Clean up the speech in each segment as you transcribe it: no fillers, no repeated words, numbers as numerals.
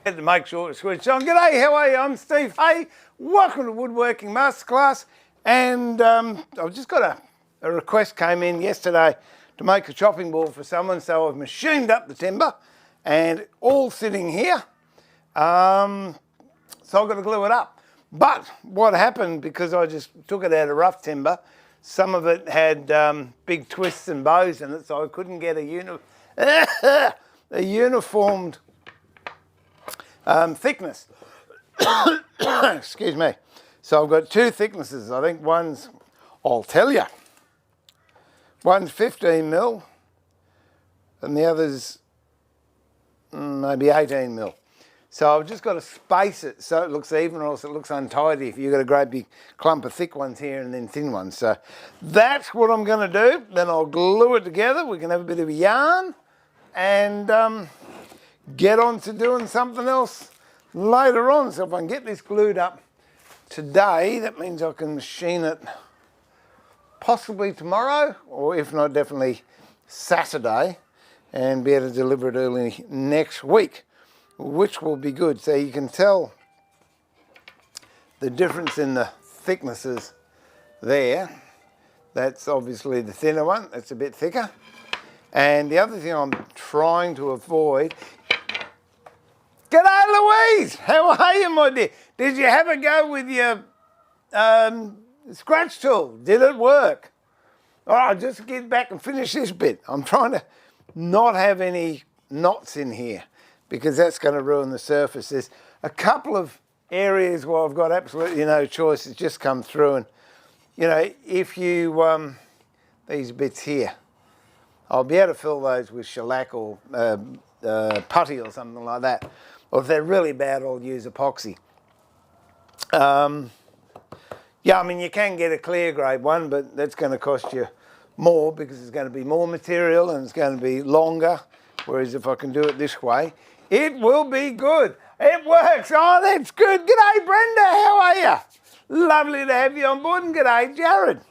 Had to make sure it's switched on. G'day, how are you? I'm Steve. Hey, welcome to Woodworking Masterclass. And I've just got a request came in yesterday to make a chopping board for someone. So I've machined up the timber and all sitting here. So I've got to glue it up. But what happened, because I just took it out of rough timber, some of it had big twists and bows in it, so I couldn't get a uniformed thickness. Excuse me. So I've got two thicknesses. I think one's, I'll tell you, one's 15 mil and the other's maybe 18 mil. So I've just got to space it so it looks even, or else it looks untidy if you've got a great big clump of thick ones here and then thin ones. So that's what I'm going to do. Then I'll glue it together. We can have a bit of a yarn and get on to doing something else later on. So if I can get this glued up today, that means I can machine it possibly tomorrow, or if not, definitely Saturday, and be able to deliver it early next week, which will be good. So you can tell the difference in the thicknesses there. That's obviously the thinner one, that's a bit thicker. And the other thing I'm trying to avoid. G'day Louise, how are you my dear? Did you have a go with your scratch tool? Did it work? All right, just get back and finish this bit. I'm trying to not have any knots in here because that's going to ruin the surface. There's a couple of areas where I've got absolutely no choice. It's just come through, and you know, if you these bits here, I'll be able to fill those with shellac or putty or something like that. Or if they're really bad, I'll use epoxy. Yeah, I mean, you can get a clear grade one, but that's going to cost you more because it's going to be more material and it's going to be longer. Whereas if I can do it this way, it will be good. It works. Oh, that's good. G'day, Brenda. How are you? Lovely to have you on board. And g'day, Jared.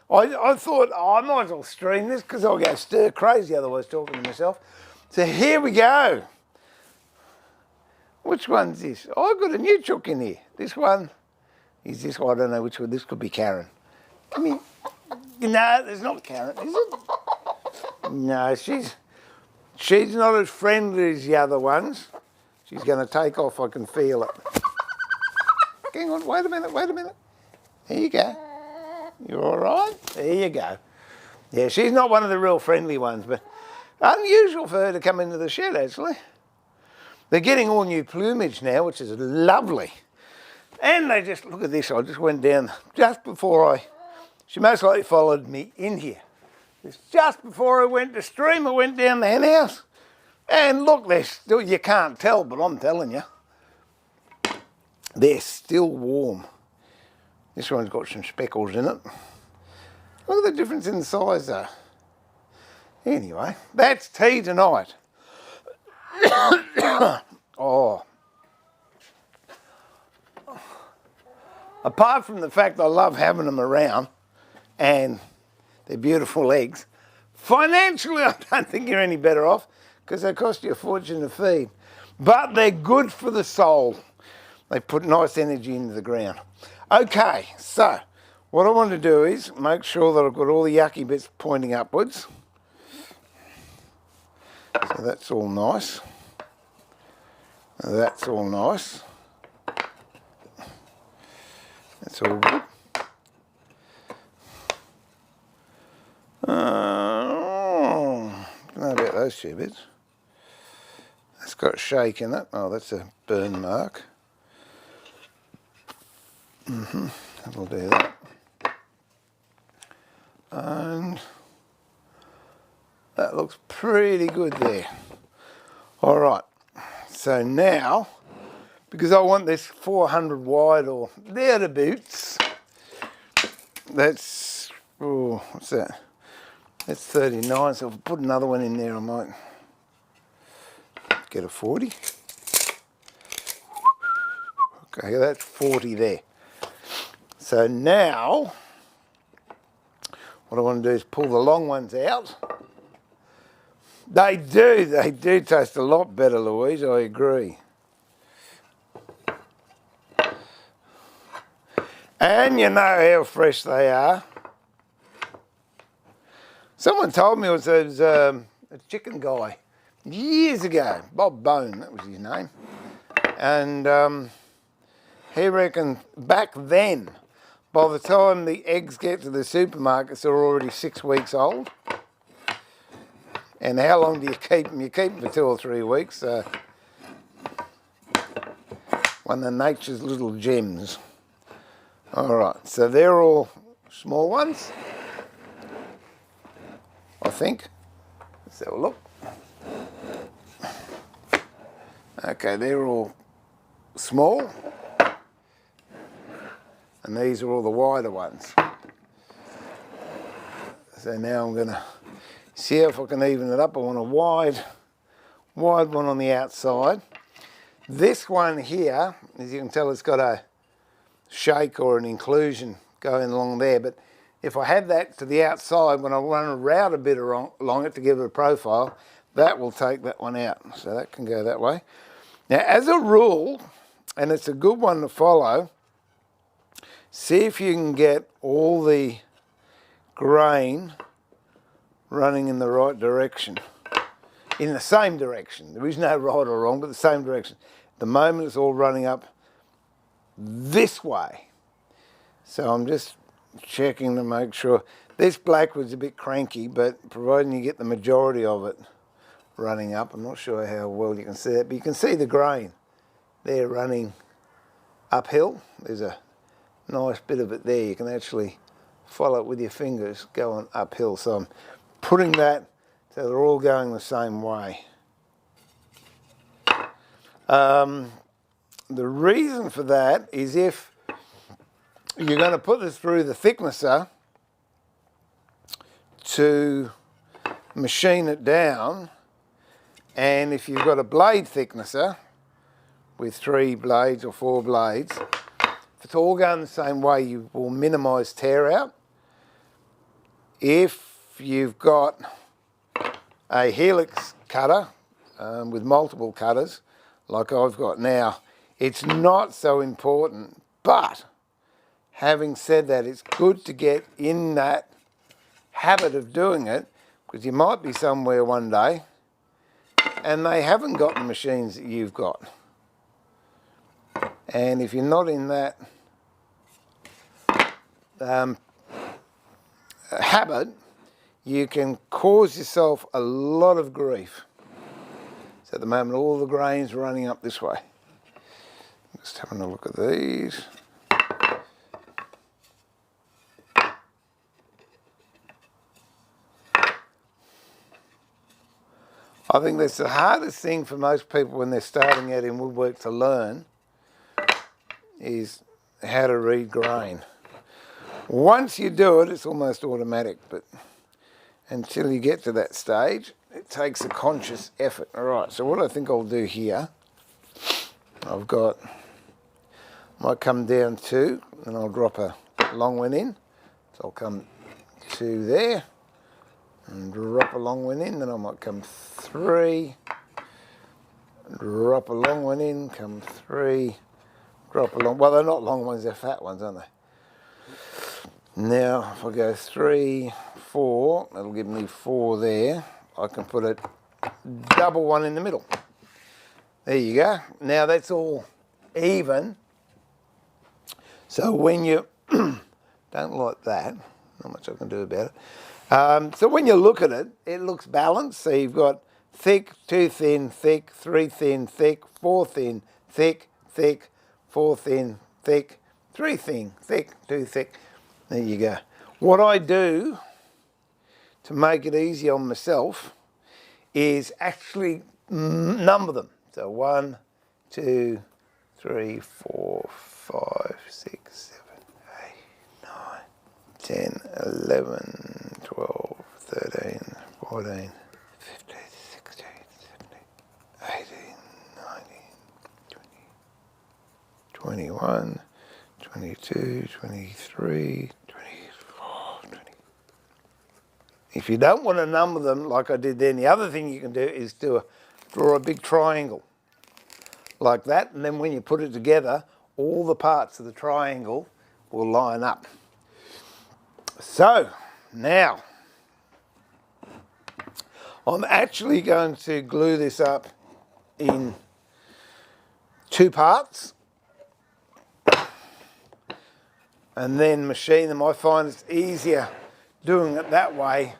I thought, oh, I might as well stream this because I'll go stir crazy otherwise talking to myself. So here we go. Which one's this? Oh, I've got a new chook in here. This one is this one. I don't know which one. This could be Karen. I mean, no, there's not Karen, is it? No, she's not as friendly as the other ones. She's going to take off. I can feel it. Hang on, wait a minute, wait a minute. There you go. You all right? There you go. Yeah, she's not one of the real friendly ones, but unusual for her to come into the shed, actually. They're getting all new plumage now, which is lovely. And they just, look at this, I just went down just before she most likely followed me in here. It's just before I went to stream, I went down the hen house. And look, they're still, you can't tell, but I'm telling you, they're still warm. This one's got some speckles in it. Look at the difference in the size though. Anyway, that's tea tonight. Oh. Apart from the fact I love having them around and they're beautiful eggs, financially I don't think you're any better off because they cost you a fortune to feed. But they're good for the soul. They put nice energy into the ground. Okay, so what I want to do is make sure that I've got all the yucky bits pointing upwards. So that's all nice. That's all nice. That's all good. Don't know about those two bits. That's got a shake in it. Oh, that's a burn mark. That'll do that. And that looks pretty good there. All right. So now, because I want this 400 wide or thereabouts, that's, oh, what's that? That's 39, so if I put another one in there, I might get a 40. Okay, that's 40 there. So now, what I want to do is pull the long ones out. They do taste a lot better, Louise, I agree. And you know how fresh they are. Someone told me it was a chicken guy years ago, Bob Bone, that was his name. And he reckoned back then, by the time the eggs get to the supermarkets, they're already 6 weeks old. And how long do you keep them? You keep them for 2 or 3 weeks. One of nature's little gems. All right, so they're all small ones, I think. Let's have a look. Okay, they're all small. And these are all the wider ones. So now I'm going to see if I can even it up. I want a wide one on the outside. This one here, as you can tell, it's got a shake or an inclusion going along there. But if I have that to the outside, when I run a route a bit along it to give it a profile, that will take that one out. So that can go that way. Now, as a rule, and it's a good one to follow, see if you can get all the grain running in the right direction. In the same direction. There is no right or wrong, but the same direction. At the moment it's all running up this way. So I'm just checking to make sure. This Blackwood's a bit cranky, but providing you get the majority of it running up, I'm not sure how well you can see that, but you can see the grain there running uphill. There's a nice bit of it there. You can actually follow it with your fingers going uphill. So I'm putting that so they're all going the same way. The reason for that is if you're going to put this through the thicknesser to machine it down, and if you've got a blade thicknesser with 3 blades or 4 blades, if it's all going the same way, you will minimise tear out. If you've got a helix cutter with multiple cutters, like I've got now, it's not so important. But having said that, it's good to get in that habit of doing it, because you might be somewhere one day and they haven't got the machines that you've got. And if you're not in that habit, you can cause yourself a lot of grief. So at the moment, all the grain's running up this way. Just having a look at these. I think that's the hardest thing for most people when they're starting out in woodwork to learn, is how to read grain. Once you do it, it's almost automatic, but until you get to that stage, it takes a conscious effort. All right, so what I think I'll do here, I've got, might come down 2, and I'll drop a long one in. So I'll come 2 there, and drop a long one in, then I might come 3, drop a long one in, come 3, drop a long, well, they're not long ones, they're fat ones, aren't they? Now, if I go 3, 4, that'll give me 4 there. I can put a double one in the middle. There you go. Now that's all even. So when you don't like that, not much I can do about it. So when you look at it, it looks balanced. So you've got thick, 2 thin, thick, 3 thin, thick, 4 thin, thick, thick, 4 thin, thick, 3 thin, thick, 2 thick. There you go. What I do to make it easy on myself is actually number them. So 1, 2, 3, 4, 5, 6, 7, 8, 9, 10, 11, 12, 13, 14, 15, 16, 17, 18, 19, 20, 21, 22, 23, 24, 20. If you don't want to number them like I did then, the other thing you can do is draw a big triangle like that, and then when you put it together, all the parts of the triangle will line up. So now I'm actually going to glue this up in 2 parts and then machine them. I find it's easier doing it that way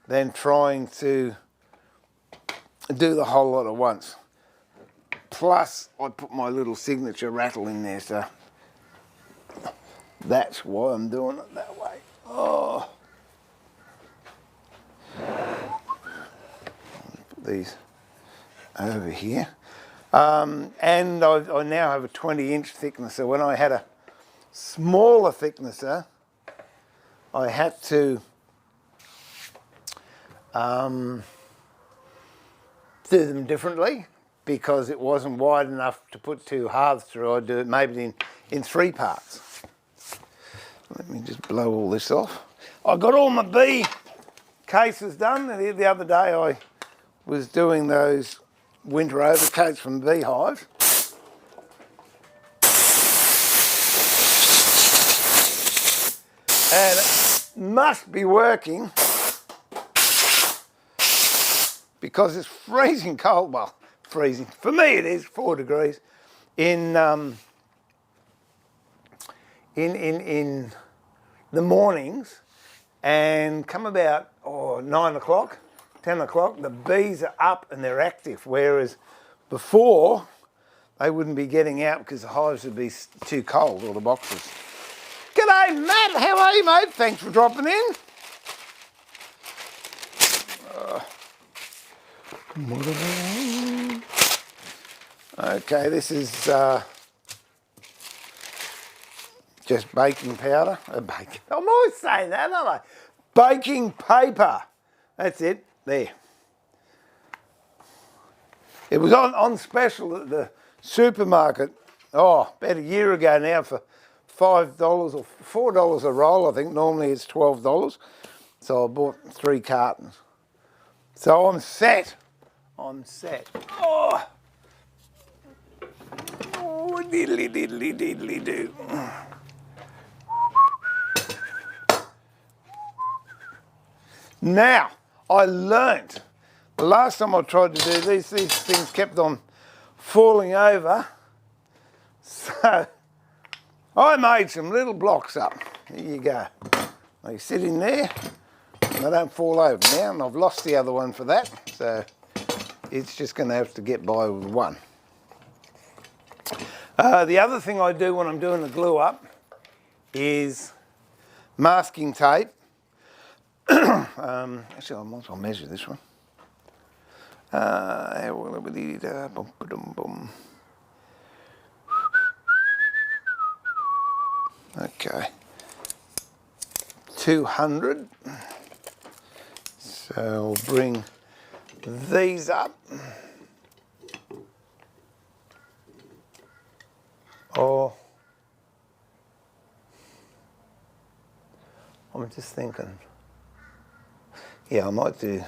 than trying to do the whole lot at once. Plus, I put my little signature rattle in there, so that's why I'm doing it that way. Oh. Put these over here. And I now have a 20-inch thicknesser. So when I had a smaller thicknesser, I had to do them differently because it wasn't wide enough to put 2 halves through. I'd do it maybe in 3 parts. Let me just blow all this off. I got all my bee cases done. The other day I was doing those winter overcoats from beehives. And it must be working because it's freezing cold. Well, freezing. For me it is 4 degrees in the mornings, and come about 9 o'clock, 10 o'clock, the bees are up and they're active, whereas before they wouldn't be getting out because the hives would be too cold, or the boxes. G'day Matt, how are you mate? Thanks for dropping in. Okay, this is just baking powder. Baking. I'm always saying that, aren't I? Baking paper. That's it. There. It was on special at the supermarket. About a year ago now for $5 or $4 a roll. I think normally it's $12. So I bought 3 cartons. So I'm set. I'm set. Oh, diddly diddly diddly do. Now, I learnt the last time I tried to do these things kept on falling over. So I made some little blocks up. There you go. They sit in there and they don't fall over now, and I've lost the other one for that. So it's just going to have to get by with one. The other thing I do when I'm doing the glue up is masking tape. Actually, I might as well measure this one. Okay, 200. So I'll bring these up. Or I'm just thinking, yeah, I might do.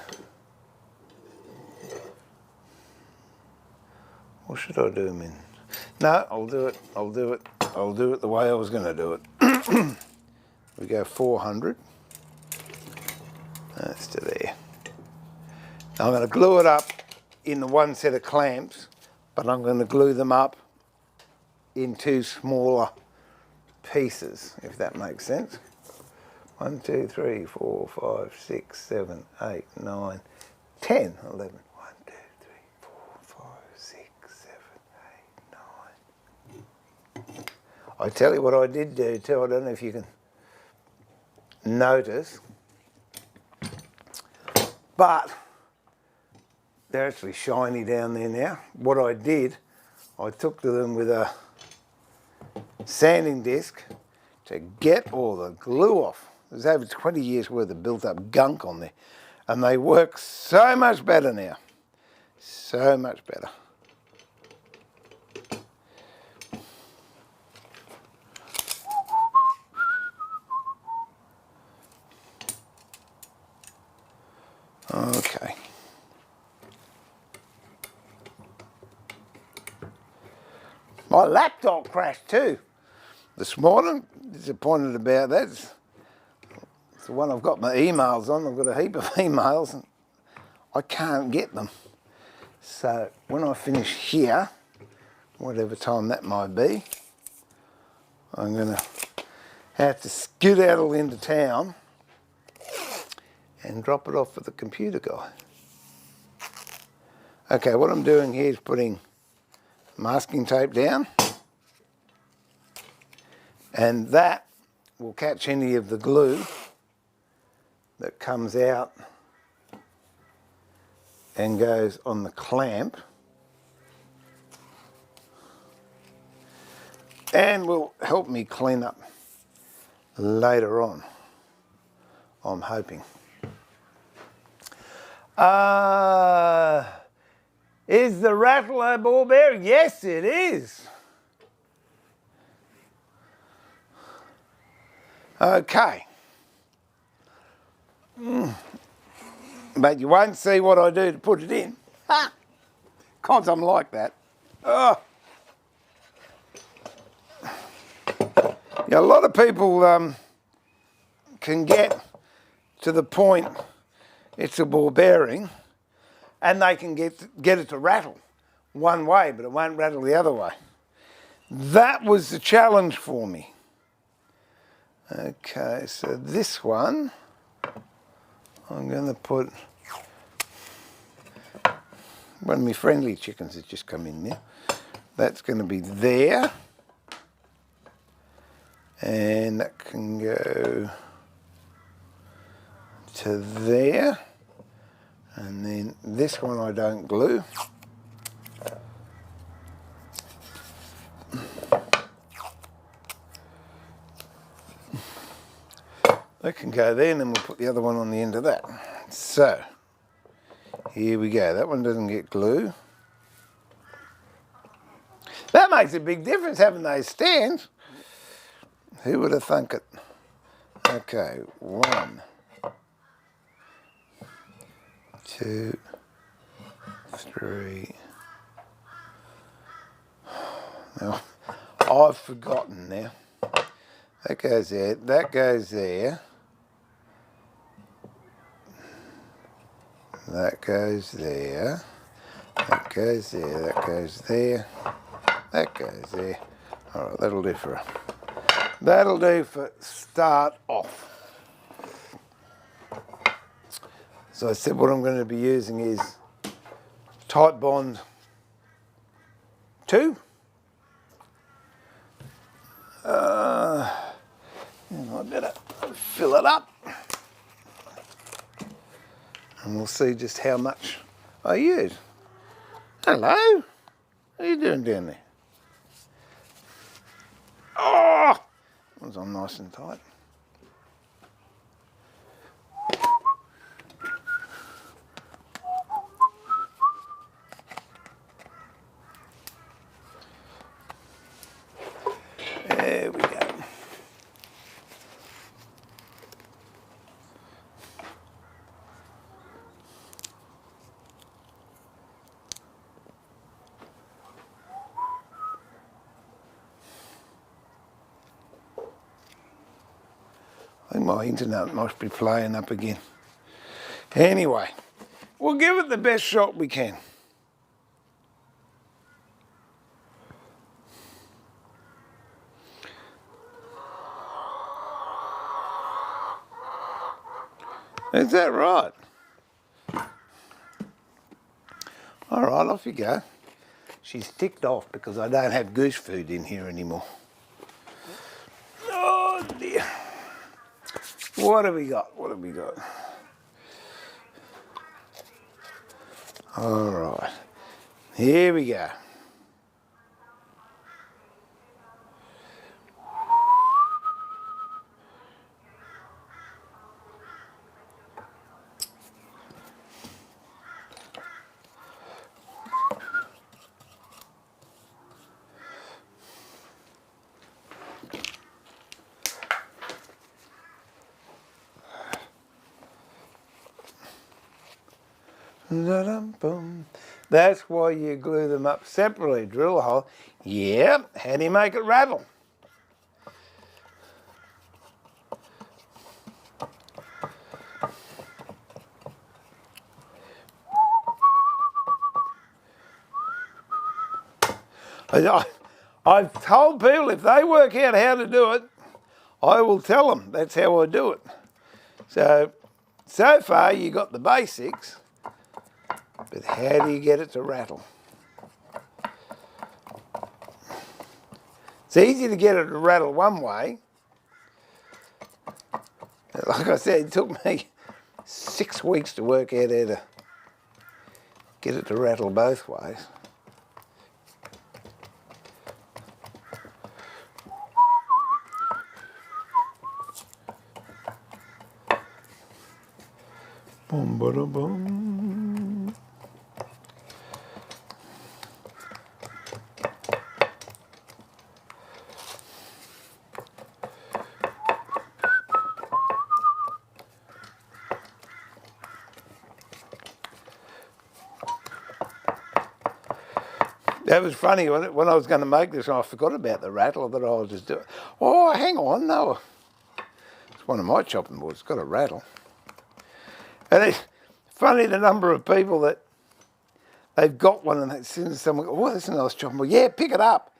What should I do them in? No, I'll do it. I'll do it the way I was going to do it. We go 400. That's to there. Now I'm going to glue it up in the 1 set of clamps, but I'm going to glue them up in 2 smaller pieces, if that makes sense. 1, 2, 3, 4, 5, 6, 7, 8, 9, 10, 11. 1, 2, 3, 4, 5, 6, 7, 8, 9. I tell you what I did do too, I don't know if you can notice, but they're actually shiny down there now. What I did, I took to them with a sanding disc to get all the glue off. There's over 20 years worth of built up gunk on there, and they work so much better now. So much better. Okay. My laptop crashed too. this morning. Disappointed about that. It's the one I've got my emails on. I've got a heap of emails and I can't get them. So when I finish here, whatever time that might be, I'm going to have to skedaddle into town and drop it off with the computer guy. Okay, what I'm doing here is putting masking tape down, and that will catch any of the glue that comes out and goes on the clamp, and will help me clean up later on, I'm hoping. Is the rattle a ball bearing? Yes, it is. Okay. But you won't see what I do to put it in. Ha! Cause I'm like that. Oh. Yeah, a lot of people can get to the point it's a ball bearing and they can get it to rattle one way, but it won't rattle the other way. That was the challenge for me. Okay, so this one, I'm going to put one of my friendly chickens that's just come in there. That's going to be there. And that can go to there. And then this one I don't glue. That can go there, and then we'll put the other one on the end of that. So, here we go. That one doesn't get glue. That makes a big difference, having those stands. Who would have thunk it? Okay, 1, 2, 3. Now, I've forgotten now. That goes there, that goes there. That goes there. That goes there, that goes there. That goes there. Alright, that'll do for start off. So I said what I'm going to be using is Titebond 2. I better fill it up. And we'll see just how much I use. Hello? What are you doing down there? Oh! That one's on nice and tight. There we go. I think my internet must be playing up again. Anyway, we'll give it the best shot we can. Is that right? All right, off you go. She's ticked off because I don't have goose food in here anymore. Oh dear. What have we got? What have we got? All right, here we go. That's why you glue them up separately. Drill a hole. Yeah, how do you make it rattle? I've told people if they work out how to do it, I will tell them that's how I do it. So far you got the basics, but how do you get it to rattle? It's easy to get it to rattle one way. Like I said, it took me 6 weeks to work out how to get it to rattle both ways. Boom, ba-da, boom. That was funny when I was going to make this, and I forgot about the rattle. That I was just doing. Oh, hang on, no, it's one of my chopping boards. It's got a rattle. And it's funny the number of people that they've got one, and as soon as someone, oh, that's a nice chopping board. Yeah, pick it up.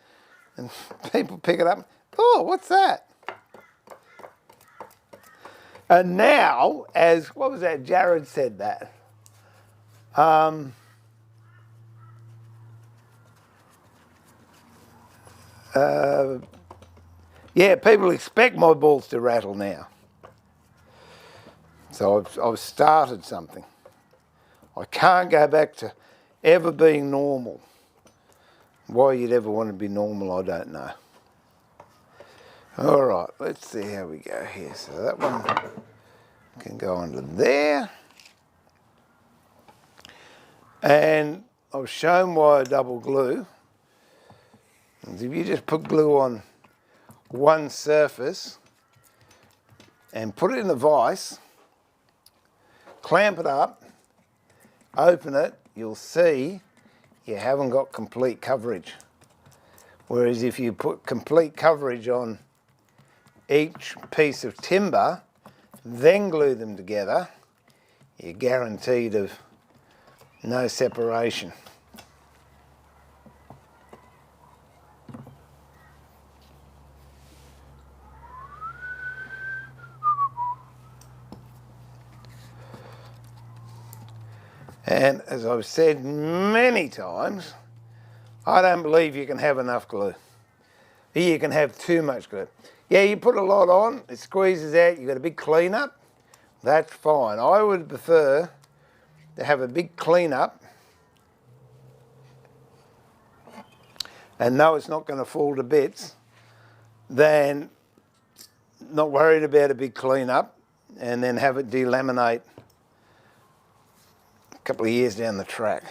And people pick it up. Oh, what's that? And now, as what was that? Jared said that. Yeah, people expect my balls to rattle now. So I've started something. I can't go back to ever being normal. Why you'd ever want to be normal, I don't know. All right, let's see how we go here. So that one can go under there. And I've shown why I double glue. If you just put glue on one surface and put it in the vise, clamp it up, open it, you'll see you haven't got complete coverage. Whereas if you put complete coverage on each piece of timber, then glue them together, you're guaranteed of no separation. And as I've said many times, I don't believe you can have enough glue. You can have too much glue. Yeah, you put a lot on, it squeezes out, you've got a big clean-up, that's fine. I would prefer to have a big clean-up and know it's not going to fall to bits than not worried about a big clean-up and then have it delaminate a couple of years down the track.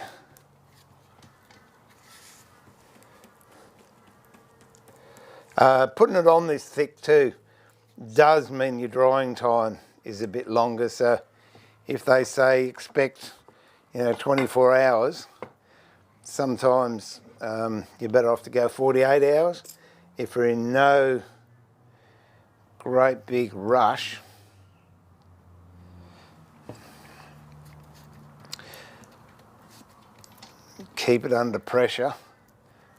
Putting it on this thick too does mean your drying time is a bit longer. So if they say expect 24 hours, sometimes you're better off to go 48 hours. If you're in no great big rush, keep it under pressure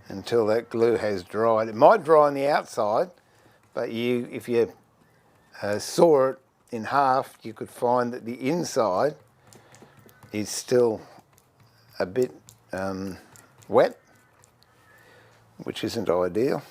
until that glue has dried. It might dry on the outside, but if you saw it in half, you could find that the inside is still a bit wet, which isn't ideal.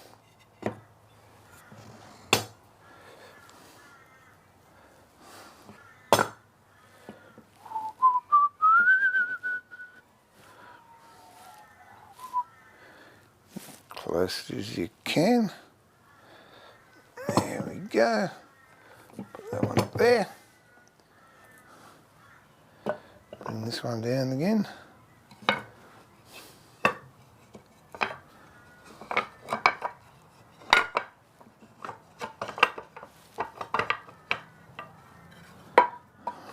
Close as you can. There we go. Put that one up there. Bring this one down again.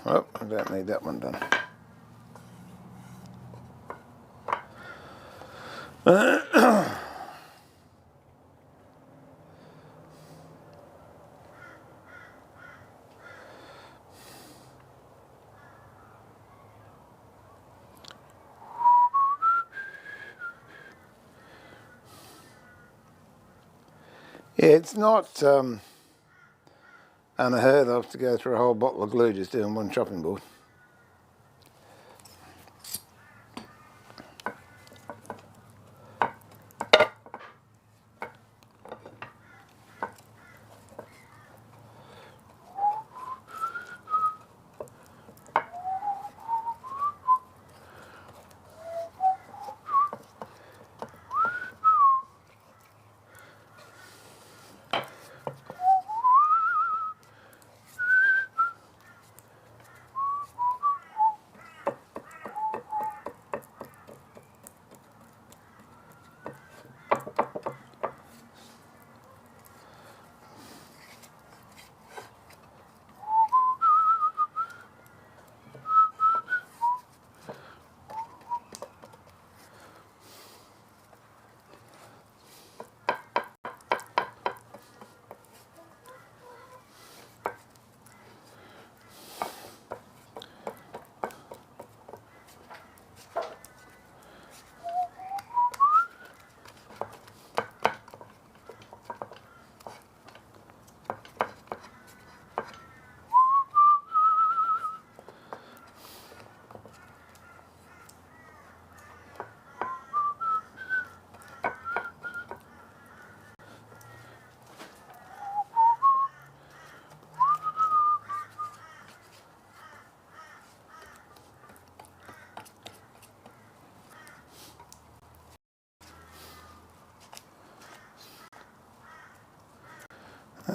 Oh, I don't need that one done. Yeah, it's not unheard of to go through a whole bottle of glue just doing one chopping board.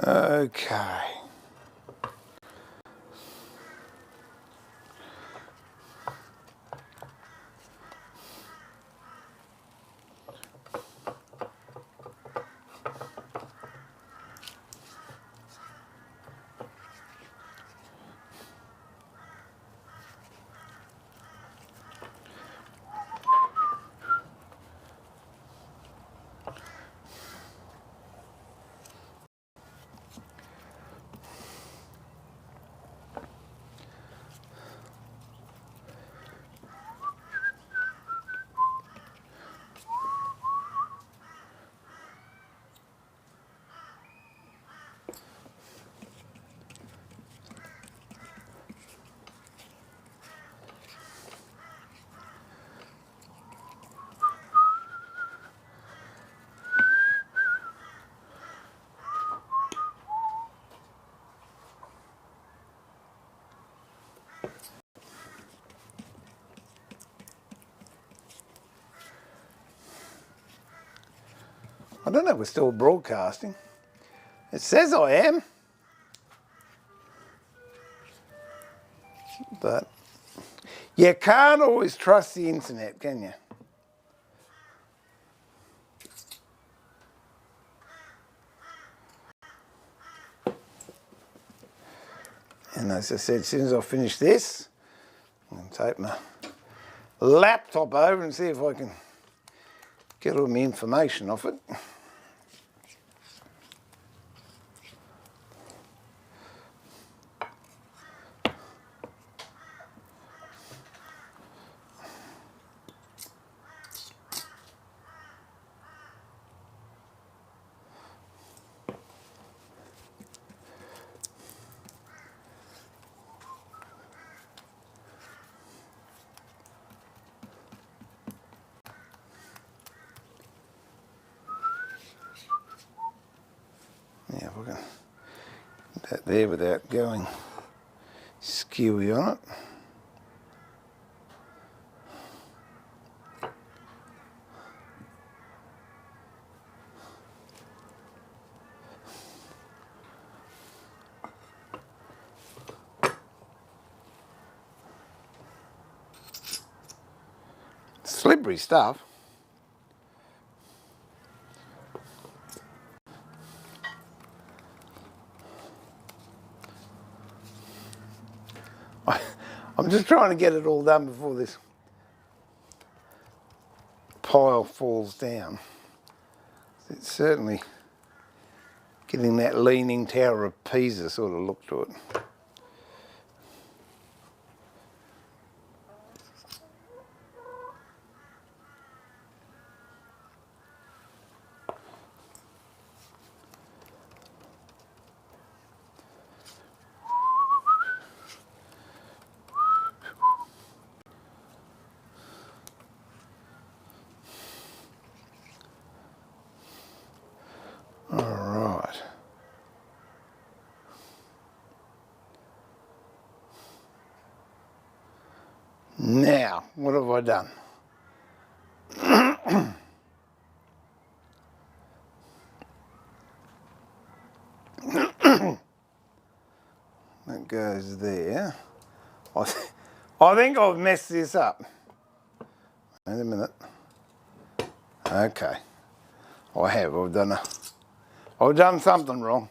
Okay. I don't know if we're still broadcasting. It says I am. But you can't always trust the internet, can you? And as I said, as soon as I finish this, I'm going to take my laptop over and see if I can get all my information off it. Yeah, if I can get that there without going skewy on it. Slippery stuff. I'm just trying to get it all done before this pile falls down. It's certainly getting that leaning Tower of Pisa sort of look to it. Now, what have I done? That goes there. I think I've messed this up. Wait a minute. Okay. I have. I've done something wrong.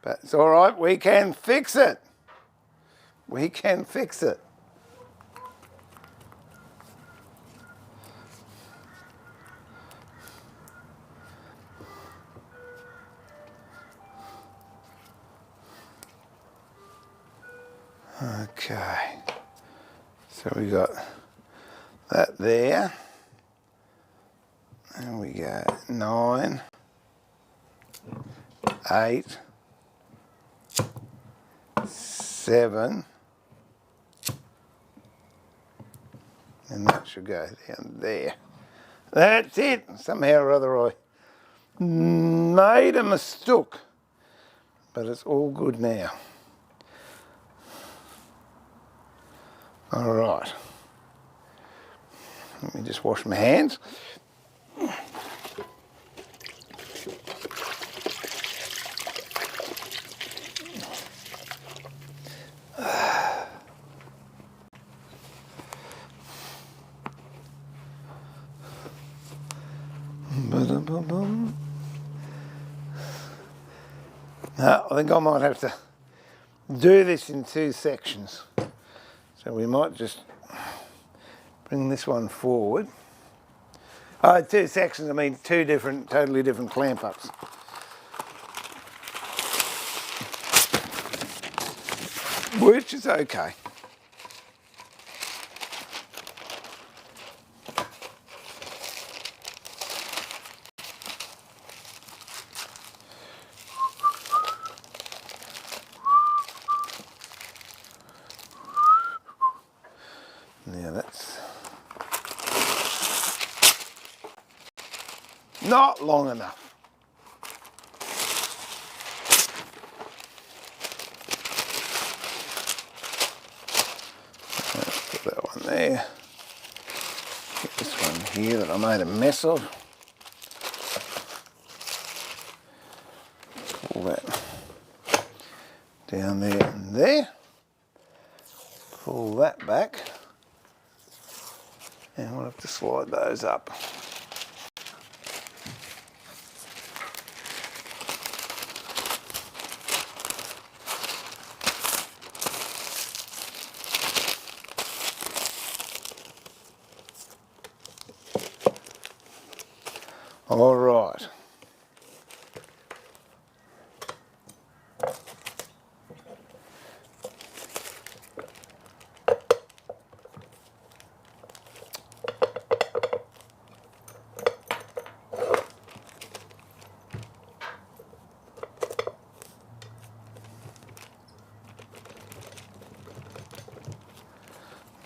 But it's all right. We can fix it. We can fix it. Okay. So we got that there. And we go 9, 8, 7, and that should go down there. That's it. Somehow or other I made a mistake, but it's all good now. All right. Let me just wash my hands. Now, I think I might have to do this in 2 sections. So we might just bring this one forward. 2 sections, I mean 2 different, totally different clamp ups. Which is okay. Now that's not long enough. Let's put that one there. Get this one here that I made a mess of. Pull that down there and there. Pull that back. And we'll have to slide those up. All right.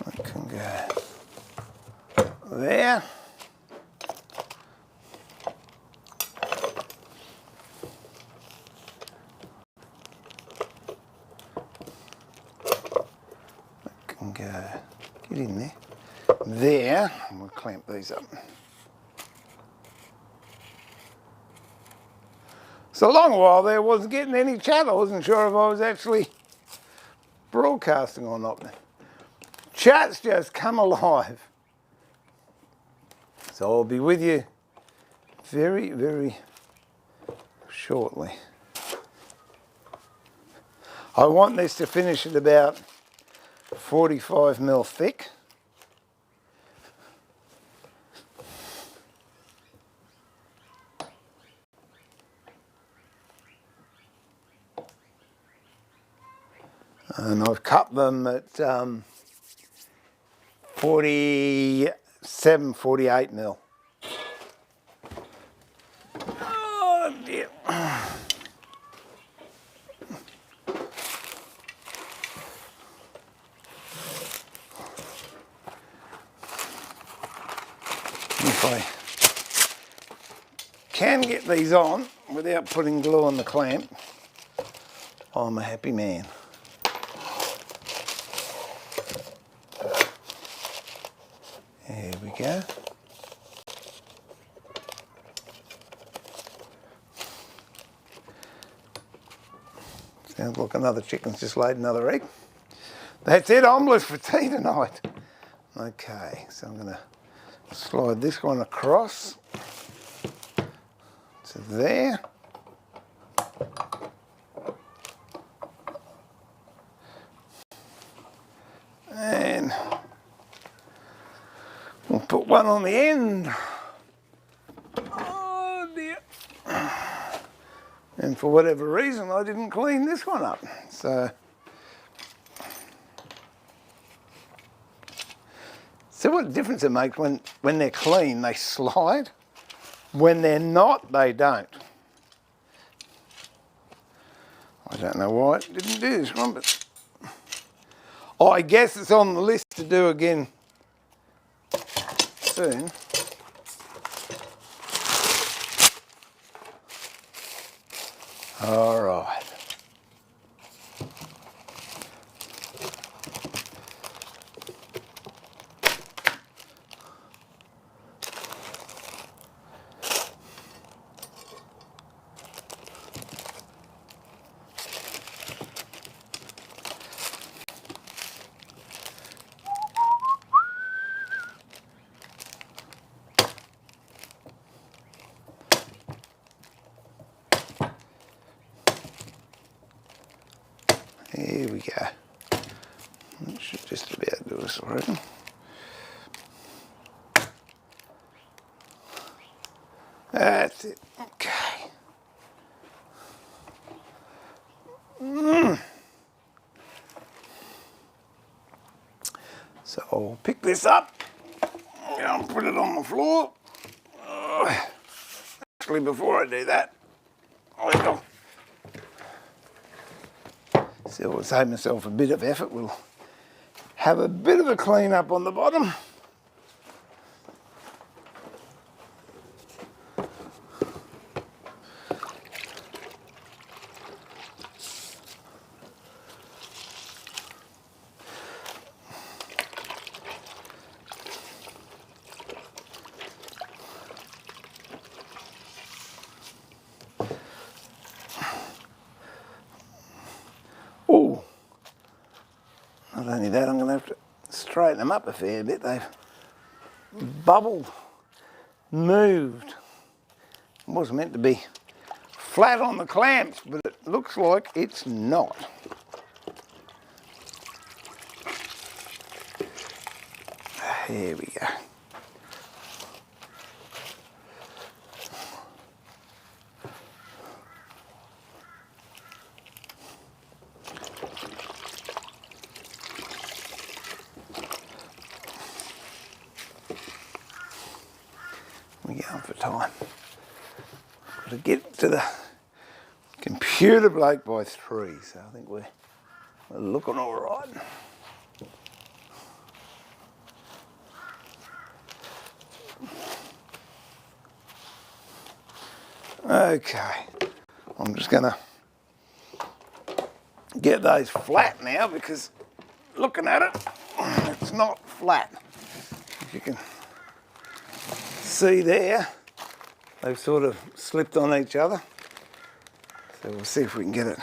That can go there. Can go, get in there, there, and we'll clamp these up. So a long while there, wasn't getting any chat. I wasn't sure if I was actually broadcasting or not. Chat's just come alive. So I'll be with you very, very shortly. I want this to finish at about 45mm thick. And I've cut them at 47, 48mm. Oh dear. If I can get these on without putting glue on the clamp, I'm a happy man. go. Sounds like another chicken's just laid another egg. That's it, omelette for tea tonight. Okay, so I'm going to slide this one across to there. And we'll put one on the end. Oh dear. And for whatever reason, I didn't clean this one up. So, see what difference it makes when they're clean, they slide. When they're not, they don't. I don't know why it didn't do this one, but I guess it's on the list to do again soon. All right. Here we go. That should just about do us, I reckon. That's it. Okay. So I'll pick this up and put it on the floor. Actually, before I do that, I'll save myself a bit of effort. We'll have a bit of a clean up on the bottom. Oh, not only that, I'm going to have to straighten them up a fair bit. They've bubbled, moved. It was meant to be flat on the clamps, but it looks like it's not. Here we go. We're going for time. Got to get to the computer bloke by 3, so I think we're looking all right. Okay, I'm just going to get those flat now because looking at it, it's not flat. If you can see there, they've sort of slipped on each other. So we'll see if we can get it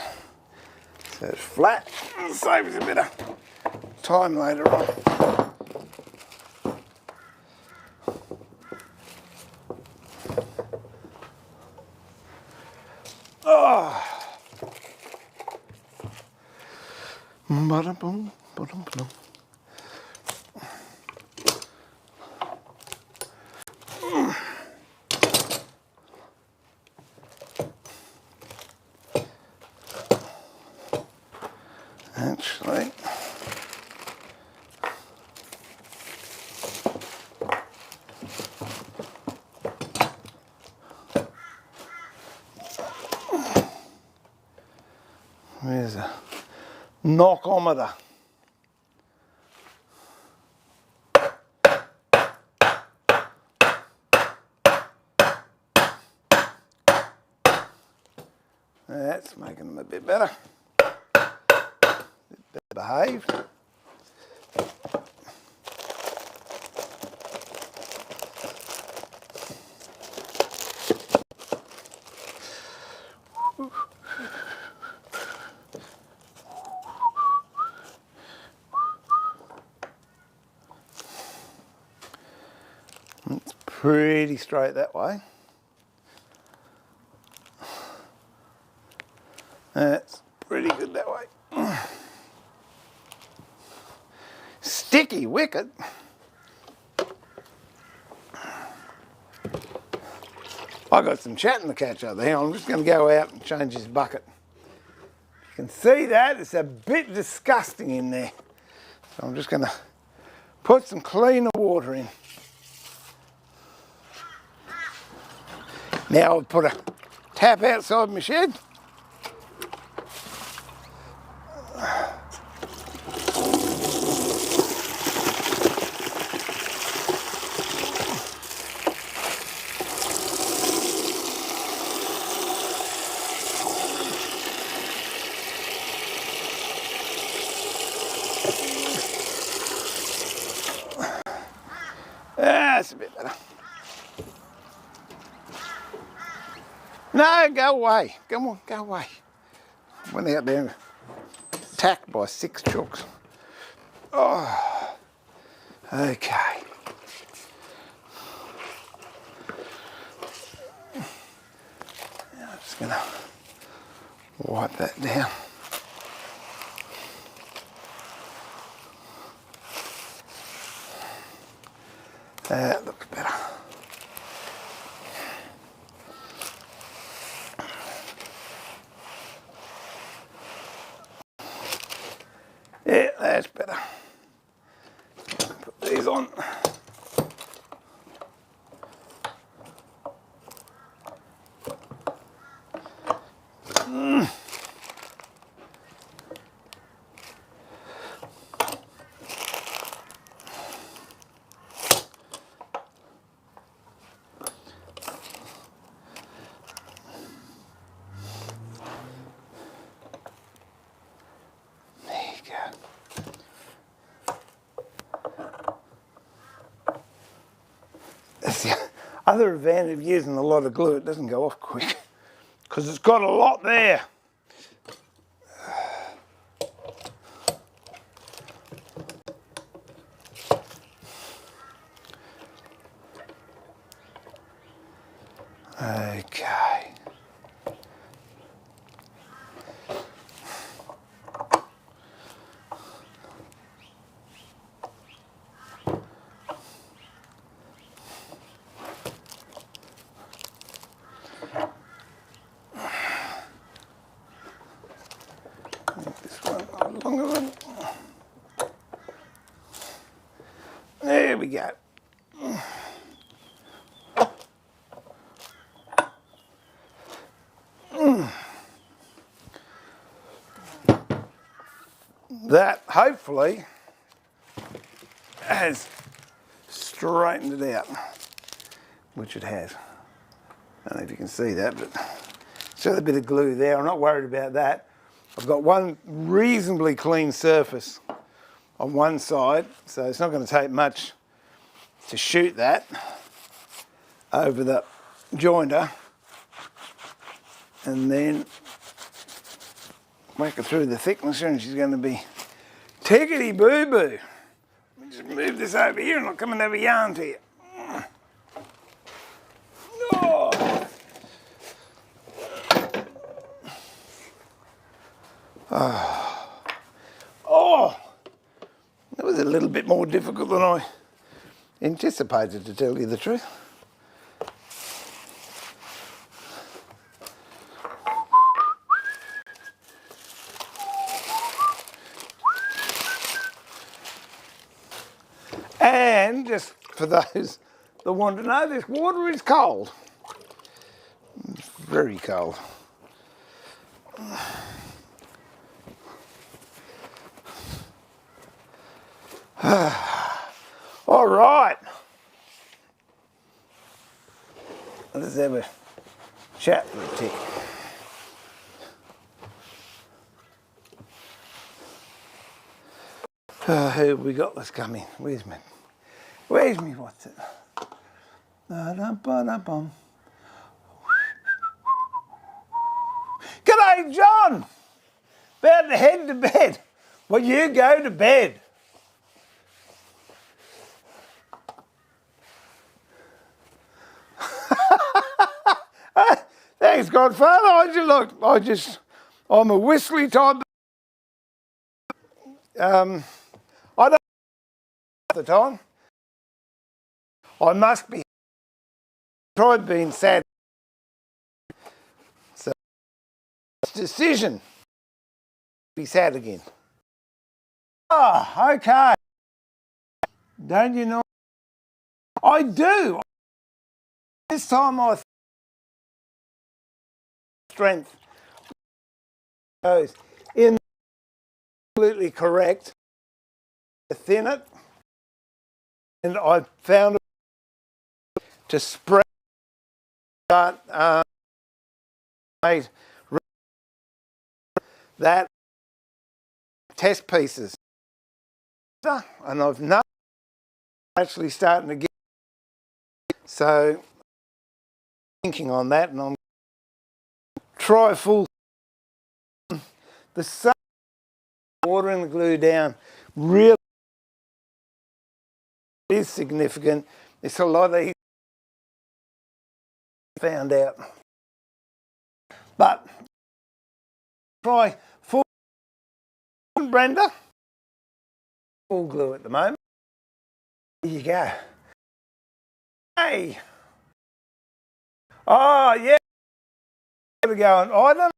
so it's flat. It'll save us a bit of time later on. Oh. Ba-dum-bum, ba-dum-ba-dum. Actually, there's a knockometer. That's making them a bit better. Behaved. pretty straight that way. That's pretty good that way. Sticky wicket. I got some chatting to catch up there. I'm just going to go out and change this bucket. You can see that it's a bit disgusting in there. So I'm just going to put some cleaner water in. Now I'll put a tap outside my shed. That's a bit better. No, go away. Come on, go away. Went out there and attacked by 6 chooks. Oh, okay. Now I'm just going to wipe that down. That looks better. Yeah, that's better. Put these on. That's the other advantage of using a lot of glue. It doesn't go off quick because it's got a lot there. Okay. This one, a longer one. There we go. That hopefully has straightened it out, which it has. I don't know if you can see that, but still a bit of glue there. I'm not worried about that. I've got one reasonably clean surface on one side, so it's not going to take much to shoot that over the jointer and then whack it through the thicknesser and she's going to be tickety boo boo. Let me just move this over here and I'll come and have a yarn to you. Oh. Oh, that was a little bit more difficult than I anticipated, to tell you the truth. And just for those that want to know, this water is cold. It's very cold. All right. Let's have a chat for a tick. Who have we got that's coming? Where's me? What's it? G'day, John! About to head to bed. Well, you go to bed. Godfather, I'm a whistly type. I don't at the time. I must be. Tried being sad. So it's decision. Be sad again. Ah, okay. Don't you know? I do. This time I strength goes in absolutely correct to thin it, and I found it to spread, but made that test pieces, and I've not actually starting to get so thinking on that, and I'm try full the sun watering the glue down really is significant. It's a lot of found out, but try full Brenda, full glue at the moment. There you go. Hey, oh yeah, we're going. I don't have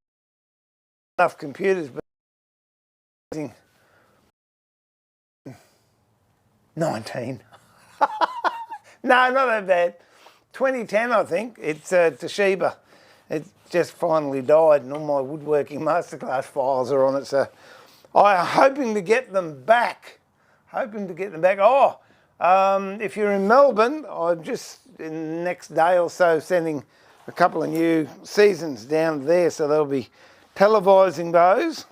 enough computers, but 19. No, not that bad. 2010, I think. It's Toshiba. It just finally died, and all my woodworking masterclass files are on it. So I'm hoping to get them back. Oh, if you're in Melbourne, I'm just in the next day or so sending a couple of new seasons down there. So they'll be televising those.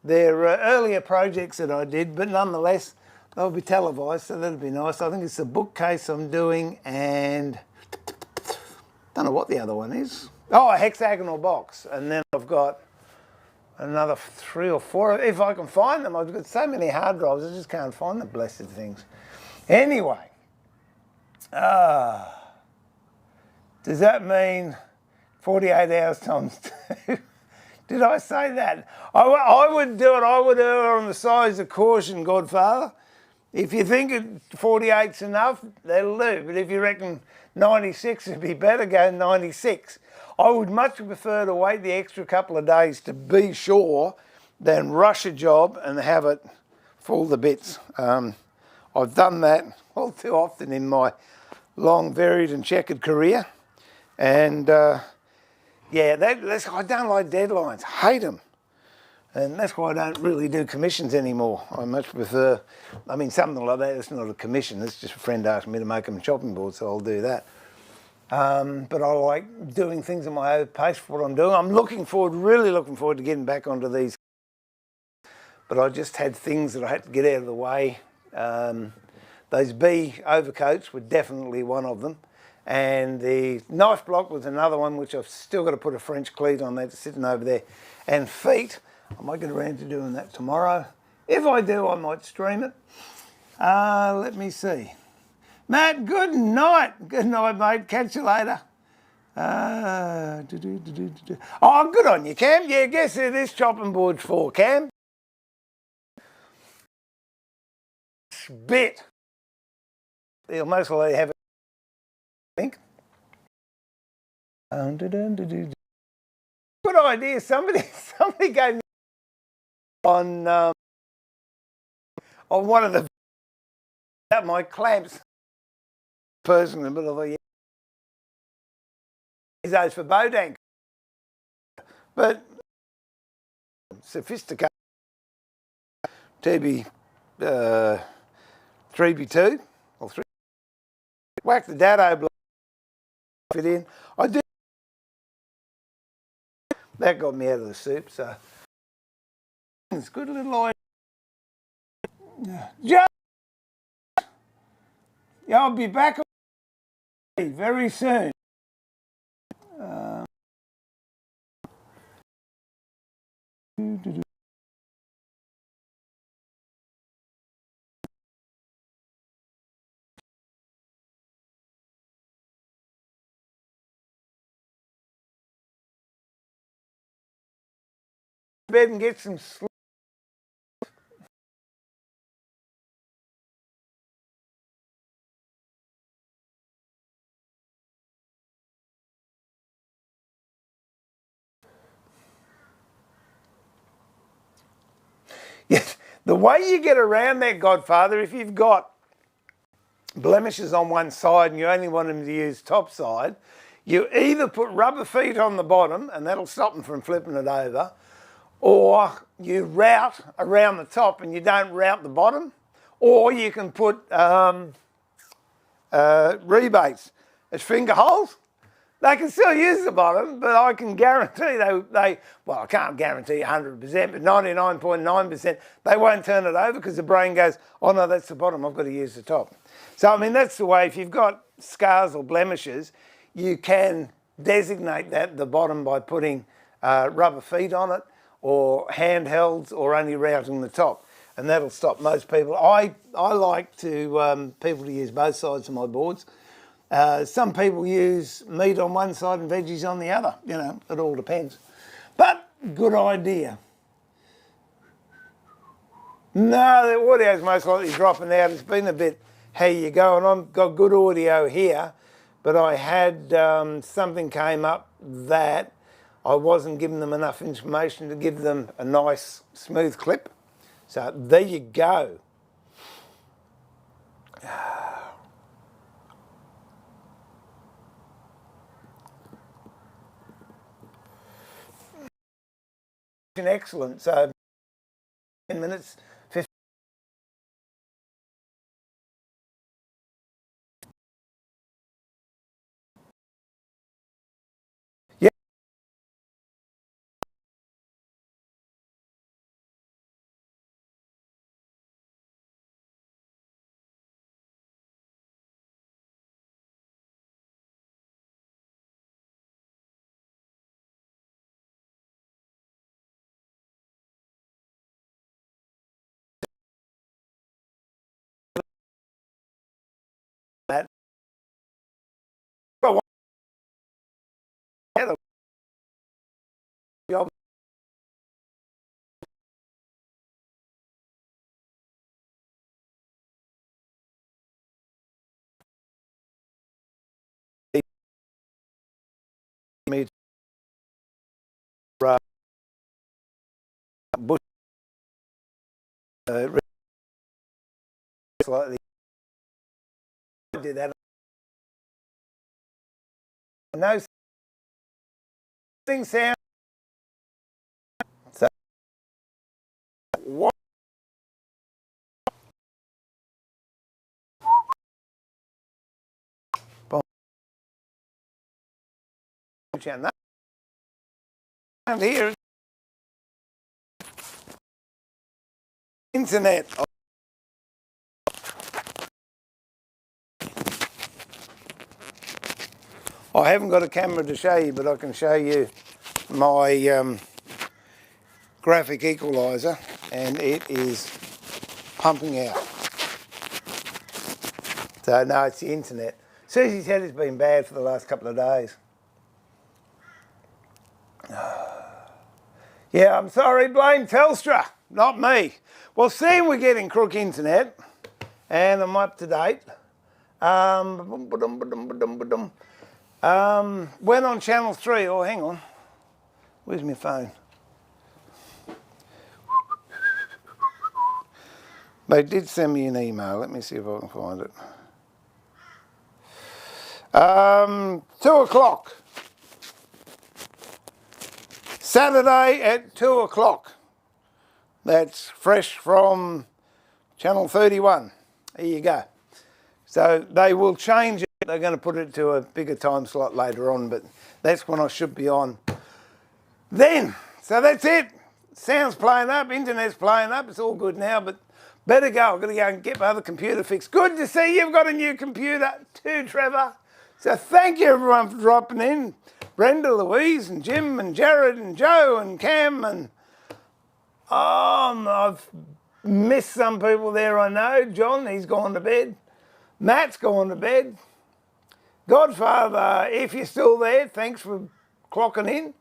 They're earlier projects that I did, but nonetheless, they'll be televised, so that'll be nice. I think it's a bookcase I'm doing, and don't know what the other one is. Oh, a hexagonal box, and then I've got another 3 or 4, if I can find them. I've got so many hard drives, I just can't find the blessed things. Anyway, does that mean 48 hours times 2? Did I say that? I would do it. I would err on the side of caution, Godfather. If you think 48's enough, that'll do. But if you reckon 96 would be better, go 96. I would much prefer to wait the extra couple of days to be sure than rush a job and have it full to bits. I've done that all too often in my long, varied and checkered career. And yeah, I don't like deadlines, hate them. And that's why I don't really do commissions anymore. I much prefer, I mean, something like that, it's not a commission, it's just a friend asked me to make them a chopping board, so I'll do that. But I like doing things at my own pace for what I'm doing. I'm really looking forward to getting back onto these. But I just had things that I had to get out of the way. Those B overcoats were definitely one of them. And the knife block was another one, which I've still got to put a French cleat on that sitting over there. And feet, I might get around to doing that tomorrow. If I do, I might stream it. Let me see. Matt, good night. Good night, mate. Catch you later. Oh, good on you, Cam. Yeah, guess who this chopping board's for, Cam? Bit. They'll most likely have it, I think. Good idea. Somebody gave me on one of the about my clamps personally, but I thought, yeah, these days for boat anchor, but sophisticated TB 3B2 or 3. Whack the dado block, fit in. I did. That got me out of the soup, so it's a good little idea. Yeah, I'll be back very soon. bed and get some sleep. Yes, the way you get around that, Godfather, if you've got blemishes on one side and you only want them to use top side, you either put rubber feet on the bottom and that'll stop them from flipping it over, or you route around the top and you don't route the bottom, or you can put rebates as finger holes. They can still use the bottom, but I can guarantee well, I can't guarantee 100%, but 99.9%, they won't turn it over because the brain goes, oh no, that's the bottom, I've got to use the top. So, I mean, that's the way, if you've got scars or blemishes, you can designate that the bottom by putting rubber feet on it, or handhelds, or only routing the top. And that'll stop most people. I like to people to use both sides of my boards. Some people use meat on one side and veggies on the other. You know, it all depends. But good idea. No, the audio's most likely dropping out. It's been a bit, how you go, and I've got good audio here, but I had something came up that I wasn't giving them enough information to give them a nice smooth clip. So there you go. Excellent. So 10 minutes, 15. Yeah. That. Bush, slightly did that. No thing sound. So what? And here, internet. I haven't got a camera to show you, but I can show you my graphic equalizer, and it is pumping out. So no, it's the internet. Susie's head has been bad for the last couple of days. Yeah, I'm sorry, blame Telstra, not me. Well, seeing we're getting crook internet, and I'm up to date, went on channel 3, oh hang on, where's my phone? They did send me an email, let me see if I can find it. 2 o'clock. Saturday at 2 o'clock. That's fresh from channel 31. There you go. So they will change it. They're going to put it to a bigger time slot later on, but that's when I should be on then. So that's it. Sound's playing up, internet's playing up. It's all good now, but better go. I've got to go and get my other computer fixed. Good to see you've got a new computer too, Trevor. So thank you everyone for dropping in. Brenda, Louise, and Jim, and Jared, and Joe, and Cam, and I've missed some people there, I know. John, he's gone to bed. Matt's gone to bed. Godfather, if you're still there, thanks for clocking in.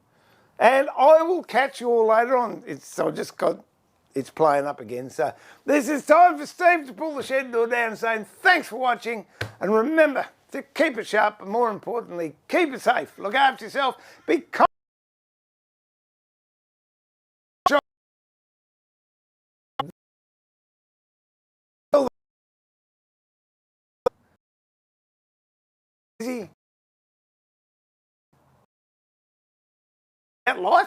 And I will catch you all later on. It's playing up again. So this is time for Steve to pull the shed door down, saying thanks for watching. And remember to keep it sharp, but more importantly, keep it safe. Look after yourself. Be kind. Easy. That life.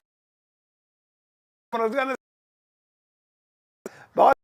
What I was going to. Bye.